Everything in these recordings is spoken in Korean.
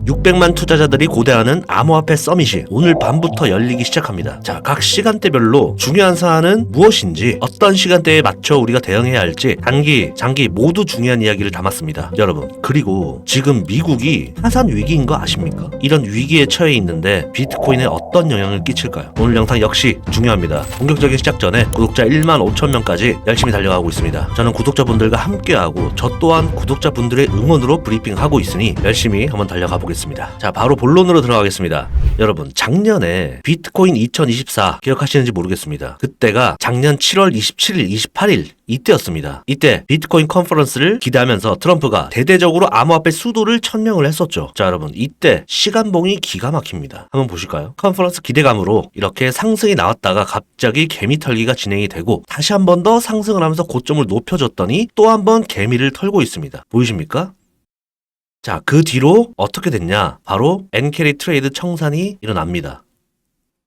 600만 투자자들이 고대하는 암호화폐 서밋이 오늘 밤부터 열리기 시작합니다. 자, 각 시간대별로 중요한 사안은 무엇인지, 어떤 시간대에 맞춰 우리가 대응해야 할지 단기, 장기 모두 중요한 이야기를 담았습니다. 여러분, 그리고 지금 미국이 파산 위기인 거 아십니까? 이런 위기에 처해 있는데 비트코인에 어떤 영향을 끼칠까요? 오늘 영상 역시 중요합니다. 본격적인 시작 전에 구독자 1만 5천 명까지 열심히 달려가고 있습니다. 저는 구독자분들과 함께하고 저 또한 구독자분들의 응원으로 브리핑하고 있으니 열심히 한번 달려가 보겠습니다. 자, 바로 본론으로 들어가겠습니다. 여러분, 작년에 비트코인 2024 기억하시는지 모르겠습니다. 그때가 작년 7월 27일, 28일 이때였습니다. 이때 비트코인 컨퍼런스를 기대하면서 트럼프가 대대적으로 암호화폐 수도를 천명을 했었죠. 자, 여러분, 이때 시간봉이 기가 막힙니다. 한번 보실까요? 컨퍼런스 기대감으로 이렇게 상승이 나왔다가 갑자기 개미 털기가 진행이 되고 다시 한 번 더 상승을 하면서 고점을 높여줬더니 또 한 번 개미를 털고 있습니다. 보이십니까? 자, 그 뒤로 어떻게 됐냐? 바로 엔캐리 트레이드 청산이 일어납니다.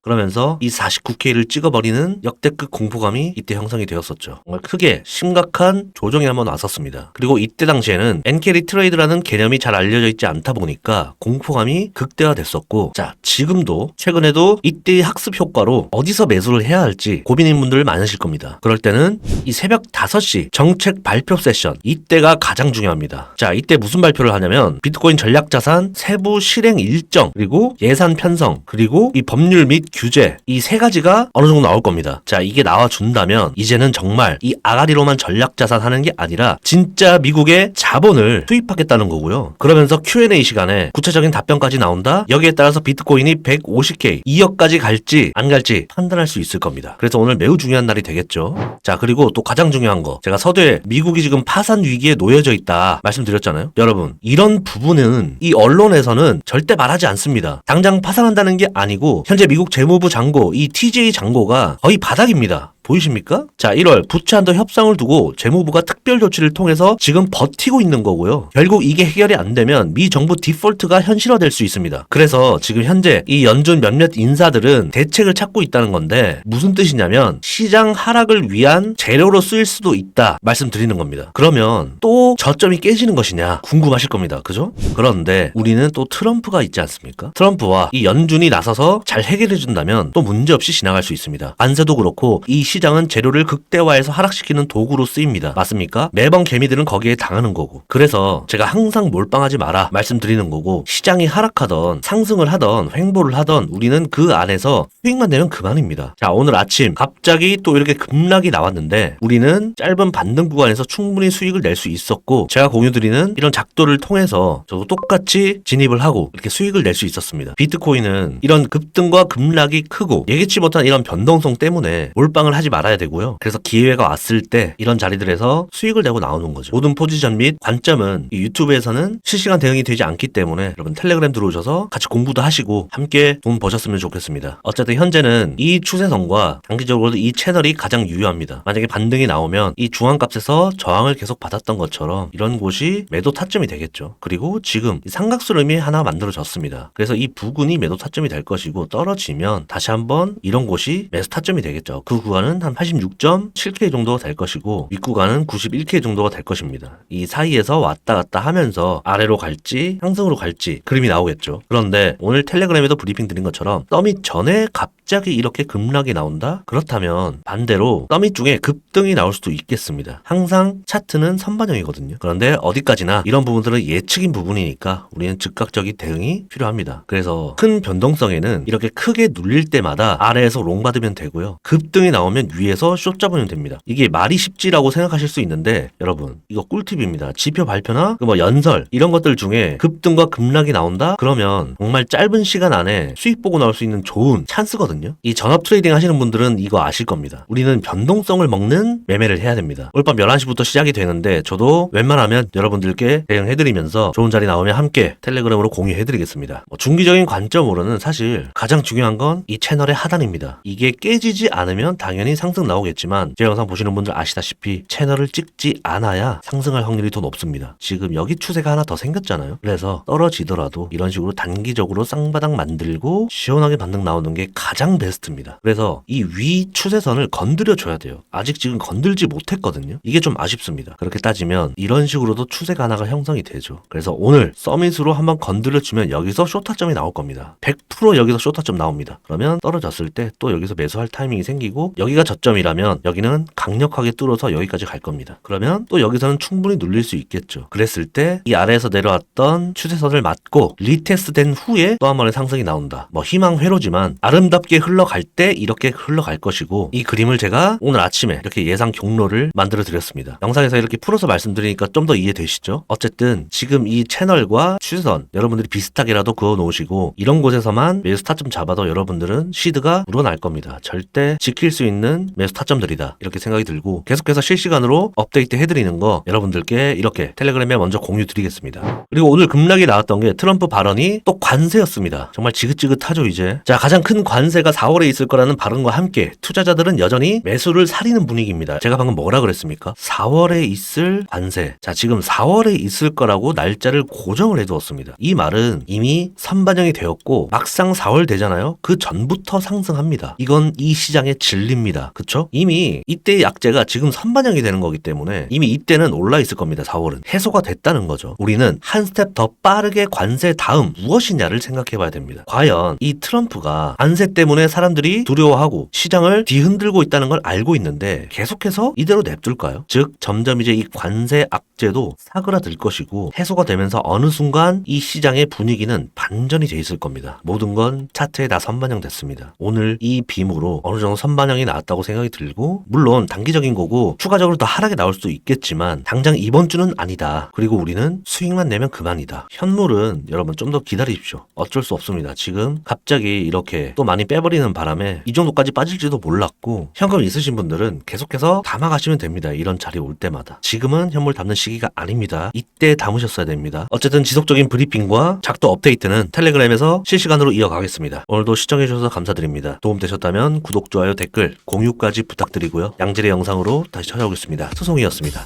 그러면서 이 49K를 찍어버리는 역대급 공포감이 이때 형성이 되었었죠. 정말 크게 심각한 조정이 한번 왔었습니다. 그리고 이때 당시에는 엔캐리 트레이드라는 개념이 잘 알려져 있지 않다 보니까 공포감이 극대화됐었고, 자, 지금도 최근에도 이때의 학습 효과로 어디서 매수를 해야 할지 고민인 분들 많으실 겁니다. 그럴 때는 이 새벽 5시 정책 발표 세션, 이때가 가장 중요합니다. 자, 이때 무슨 발표를 하냐면 비트코인 전략자산 세부 실행 일정, 그리고 예산 편성, 그리고 이 법률 및 규제, 이 세 가지가 어느 정도 나올 겁니다. 자, 이게 나와준다면 이제는 정말 이 아가리로만 전략자산 하는 게 아니라 진짜 미국의 자본을 투입하겠다는 거고요. 그러면서 Q&A 시간에 구체적인 답변까지 나온다? 여기에 따라서 비트코인이 150K, 2억까지 갈지 안 갈지 판단할 수 있을 겁니다. 그래서 오늘 매우 중요한 날이 되겠죠. 자, 그리고 또 가장 중요한 거, 제가 서두에 미국이 지금 파산 위기에 놓여져 있다 말씀드렸잖아요. 여러분, 이런 부분은 이 언론에서는 절대 말하지 않습니다. 당장 파산한다는 게 아니고 현재 미국 재무부 장고, 이 TJ 장고가 거의 바닥입니다. 보이십니까? 자, 1월 부채 한도 협상을 두고 재무부가 특별 조치를 통해서 지금 버티고 있는 거고요. 결국 이게 해결이 안 되면 미 정부 디폴트가 현실화될 수 있습니다. 그래서 지금 현재 이 연준 몇몇 인사들은 대책을 찾고 있다는 건데 무슨 뜻이냐면 시장 하락을 위한 재료로 쓰일 수도 있다 말씀드리는 겁니다. 그러면 또 저점이 깨지는 것이냐 궁금하실 겁니다. 그죠? 그런데 우리는 또 트럼프가 있지 않습니까? 트럼프와 이 연준이 나서서 잘 해결해 준다면 또 문제없이 지나갈 수 있습니다. 관세도 그렇고 이 시장은 재료를 극대화해서 하락시키는 도구로 쓰입니다. 맞습니까? 매번 개미들은 거기에 당하는 거고, 그래서 제가 항상 몰빵하지 마라 말씀드리는 거고, 시장이 하락하던 상승을 하던 횡보를 하던 우리는 그 안에서 수익만 내면 그만입니다. 자, 오늘 아침 갑자기 또 이렇게 급락이 나왔는데 우리는 짧은 반등 구간에서 충분히 수익을 낼 수 있었고, 제가 공유드리는 이런 작도를 통해서 저도 똑같이 진입을 하고 이렇게 수익을 낼 수 있었습니다. 비트코인은 이런 급등과 급락이 크고 예기치 못한 이런 변동성 때문에 몰빵을 하지 말아야 되고요. 그래서 기회가 왔을 때 이런 자리들에서 수익을 내고 나오는 거죠. 모든 포지션 및 관점은 이 유튜브에서는 실시간 대응이 되지 않기 때문에 여러분 텔레그램 들어오셔서 같이 공부도 하시고 함께 돈 버셨으면 좋겠습니다. 어쨌든 현재는 이 추세선과 단기적으로도 이 채널이 가장 유효합니다. 만약에 반등이 나오면 이 중앙값에서 저항을 계속 받았던 것처럼 이런 곳이 매도 타점이 되겠죠. 그리고 지금 삼각수렴이 하나 만들어졌습니다. 그래서 이 부근이 매도 타점이 될 것이고, 떨어지면 다시 한번 이런 곳이 매수 타점이 되겠죠. 그 구간은 한 86.7K 정도가 될 것이고 윗구간은 91K 정도가 될 것입니다. 이 사이에서 왔다 갔다 하면서 아래로 갈지 상승으로 갈지 그림이 나오겠죠. 그런데 오늘 텔레그램에도 브리핑 드린 것처럼 서밋 전에 갑자기 이렇게 급락이 나온다? 그렇다면 반대로 서밋 중에 급등이 나올 수도 있겠습니다. 항상 차트는 선반영이거든요. 그런데 어디까지나 이런 부분들은 예측인 부분이니까 우리는 즉각적인 대응이 필요합니다. 그래서 큰 변동성에는 이렇게 크게 눌릴 때마다 아래에서 롱 받으면 되고요. 급등이 나오면 위에서 숏 잡으면 됩니다. 이게 말이 쉽지라고 생각하실 수 있는데 여러분, 이거 꿀팁입니다. 지표 발표나 뭐 연설 이런 것들 중에 급등과 급락이 나온다? 그러면 정말 짧은 시간 안에 수익 보고 나올 수 있는 좋은 찬스거든요. 이 전업 트레이딩 하시는 분들은 이거 아실 겁니다. 우리는 변동성을 먹는 매매를 해야 됩니다. 오늘 밤 11시부터 시작이 되는데 저도 웬만하면 여러분들께 대응해드리면서 좋은 자리 나오면 함께 텔레그램으로 공유해드리겠습니다. 중기적인 관점으로는 사실 가장 중요한 건 이 채널의 하단입니다. 이게 깨지지 않으면 당연히 당연히 상승 나오겠지만 제 영상 보시는 분들 아시다시피 채널을 찍지 않아야 상승할 확률이 더 높습니다. 지금 여기 추세가 하나 더 생겼잖아요. 그래서 떨어지더라도 이런 식으로 단기적으로 쌍바닥 만들고 시원하게 반등 나오는 게 가장 베스트입니다. 그래서 이 위 추세선을 건드려 줘야 돼요. 아직 지금 건들지 못했거든요. 이게 좀 아쉽습니다. 그렇게 따지면 이런 식으로도 추세가 하나가 형성이 되죠. 그래서 오늘 서밋으로 한번 건드려 주면 여기서 쇼타점이 나올 겁니다. 100% 여기서 쇼타점 나옵니다. 그러면 떨어졌을 때 또 여기서 매수할 타이밍이 생기고 여기가 저점이라면 여기는 강력하게 뚫어서 여기까지 갈 겁니다. 그러면 또 여기서는 충분히 눌릴 수 있겠죠. 그랬을 때 이 아래에서 내려왔던 추세선을 맞고 리테스트된 후에 또 한 번의 상승이 나온다. 뭐 희망회로지만 아름답게 흘러갈 때 이렇게 흘러갈 것이고 이 그림을 제가 오늘 아침에 이렇게 예상 경로를 만들어 드렸습니다. 영상에서 이렇게 풀어서 말씀드리니까 좀 더 이해되시죠? 어쨌든 지금 이 채널과 추세선 여러분들이 비슷하게라도 그어 놓으시고 이런 곳에서만 매수 타점 잡아도 여러분들은 시드가 우러날 겁니다. 절대 지킬 수 있는 매수 타점들이다. 이렇게 생각이 들고 계속해서 실시간으로 업데이트 해드리는 거 여러분들께 이렇게 텔레그램에 먼저 공유 드리겠습니다. 그리고 오늘 급락이 나왔던 게 트럼프 발언이 또 관세였습니다. 정말 지긋지긋하죠 이제. 자, 가장 큰 관세가 4월에 있을 거라는 발언과 함께 투자자들은 여전히 매수를 사리는 분위기입니다. 제가 방금 뭐라 그랬습니까? 4월에 있을 관세. 자, 지금 4월에 있을 거라고 날짜를 고정을 해두었습니다. 이 말은 이미 선반영이 되었고 막상 4월 되잖아요. 그 전부터 상승합니다. 이건 이 시장의 진리입니다. 그쵸? 이미 이때의 약재가 지금 선반영이 되는 거기 때문에 이미 이때는 올라 있을 겁니다. 4월은. 해소가 됐다는 거죠. 우리는 한 스텝 더 빠르게 관세 다음 무엇이냐를 생각해 봐야 됩니다. 과연 이 트럼프가 관세 때문에 사람들이 두려워하고 시장을 뒤흔들고 있다는 걸 알고 있는데 계속해서 이대로 냅둘까요? 즉 점점 이제 이 관세 악재도 사그라들 것이고 해소가 되면서 어느 순간 이 시장의 분위기는 반전이 돼 있을 겁니다. 모든 건 차트에 다 선반영됐습니다. 오늘 이 빔으로 어느 정도 선반영이 나왔다고 생각이 들고 물론 단기적인 거고 추가적으로 더 하락이 나올 수도 있겠지만 당장 이번 주는 아니다. 그리고 우리는 수익만 내면 그만이다. 현물은 여러분 좀 더 기다리십시오. 어쩔 수 없습니다. 지금 갑자기 이렇게 또 많이 빼버리는 바람에 이 정도까지 빠질지도 몰랐고 현금 있으신 분들은 계속해서 담아가시면 됩니다. 이런 자리 올 때마다. 지금은 현물 담는 시기가 아닙니다. 이때 담으셨어야 됩니다. 어쨌든 지속적인 브리핑과 작도 업데이트는 텔레그램에서 실시간으로 이어가겠습니다. 오늘도 시청해주셔서 감사드립니다. 도움되셨다면 구독, 좋아요, 댓글, 공유까지 부탁드리고요. 양질의 영상으로 다시 찾아오겠습니다. 소송이었습니다.